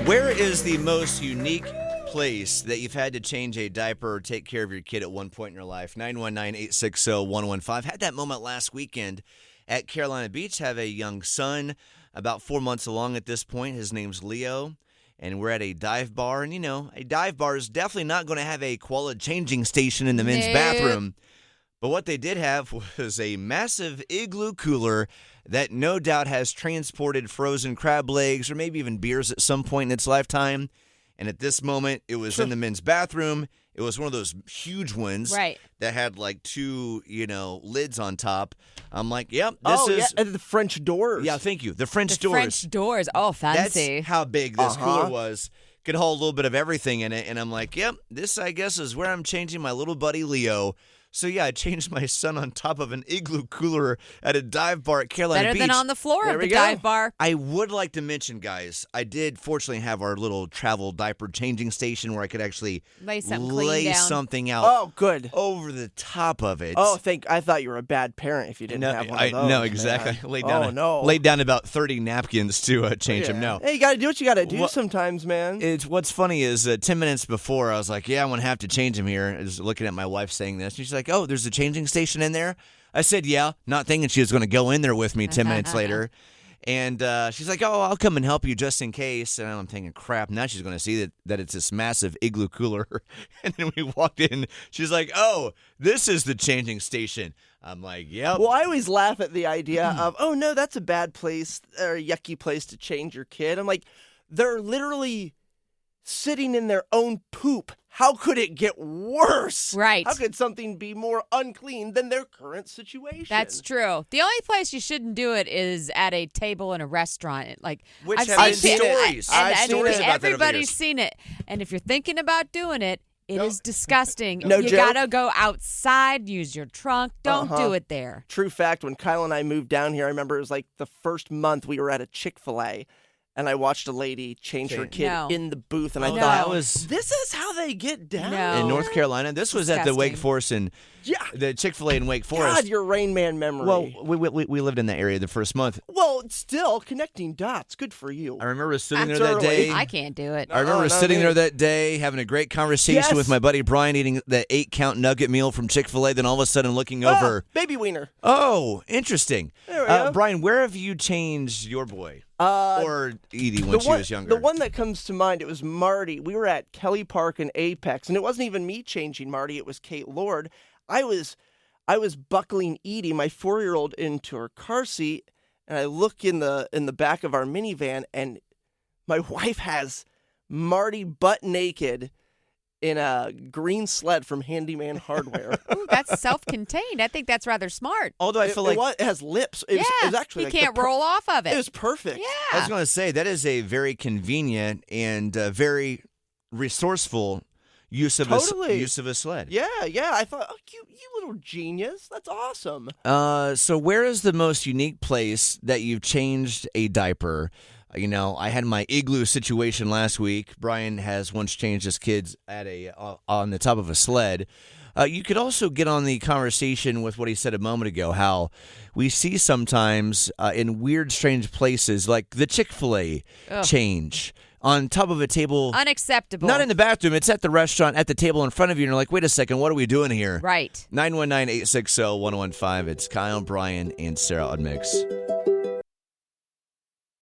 Where is the most unique place that you've had to change a diaper or take care of your kid at one point in your life? 919-860-115. Had that moment last weekend at Carolina Beach. Have a young son, about 4 months along at this point. His name's Leo. And we're at a dive bar. And, you know, a dive bar is definitely not going to have a quality changing station in the men's bathroom. But what they did have was a massive Igloo cooler that no doubt has transported frozen crab legs or maybe even beers at some point in its lifetime. And at this moment, it was in the men's bathroom. It was one of those huge ones that had like two, lids on top. I'm like, yep, this is... and the French doors. Yeah, thank you. The French doors. French doors. Oh, fancy. That's how big this cooler was. Could hold a little bit of everything in it. And I'm like, yep, this, I guess, is where I'm changing my little buddy Leo. So, yeah, I changed my son on top of an Igloo cooler at a dive bar at Carolina Beach. Better than on the floor of the dive bar. I would like to mention, guys, I did fortunately have our little travel diaper changing station where I could actually lay something out. Oh, good. Over the top of it. Oh, I thought you were a bad parent if you didn't have one of those. No, exactly. Laid down about 30 napkins to change them. No. Hey, you got to do what you got to do sometimes, man. What's funny is 10 minutes before, I was like, yeah, I'm going to have to change him here. I was looking at my wife saying this. And she's like, oh, there's a changing station in there? I said, yeah, not thinking she was going to go in there with me 10 minutes later. And she's like, oh, I'll come and help you just in case. And I'm thinking, crap, now she's going to see that it's this massive Igloo cooler. And then we walked in. She's like, oh, this is the changing station. I'm like, yep. Well, I always laugh at the idea of, oh, no, that's a bad place or a yucky place to change your kid. I'm like, they're literally sitting in their own poop. How could it get worse? Right. How could something be more unclean than their current situation? That's true. The only place you shouldn't do it is at a table in a restaurant. I've seen stories. Everybody's seen it. And if you're thinking about doing it, it is disgusting. No you joke. Gotta go outside, use your trunk. Don't do it there. True fact, when Kyle and I moved down here, I remember it was like the first month we were at a Chick-fil-A. And I watched a lady change her kid in the booth, and I thought, this is how they get down. No. In North Carolina? This was at the Wake Forest and the Chick-fil-A in Wake Forest. God, your Rain Man memory. Well, we lived in that area the first month. Well, still, connecting dots. Good for you. I remember sitting there that day. I can't do it. I remember sitting there that day, having a great conversation with my buddy Brian, eating the 8-count nugget meal from Chick-fil-A, then all of a sudden looking over. Baby wiener. Oh, interesting. There we go. Brian, where have you changed your boy? Or Edie when she was younger? The one that comes to mind, it was Marty. We were at Kelly Park in Apex, and it wasn't even me changing Marty. It was Kate Lord. I was buckling Edie, my 4-year-old, into her car seat, and I look in the back of our minivan, and my wife has Marty butt naked in a green sled from Handyman Hardware. Ooh, that's self-contained. I think that's rather smart. Although I feel it has lips. It was actually he can't roll off of it. It was perfect. Yeah. I was going to say, that is a very convenient and very resourceful use of a sled. Yeah. I thought, you little genius. That's awesome. So where is the most unique place that you've changed a diaper? I had my Igloo situation last week. Brian has once changed his kids at on the top of a sled. You could also get on the conversation with what he said a moment ago, how we see sometimes in weird, strange places, like the Chick-fil-A change on top of a table. Unacceptable. Not in the bathroom. It's at the restaurant, at the table in front of you, and you're like, wait a second, what are we doing here? Right. 919-860-115. It's Kyle, Brian, and Sarah on Mix.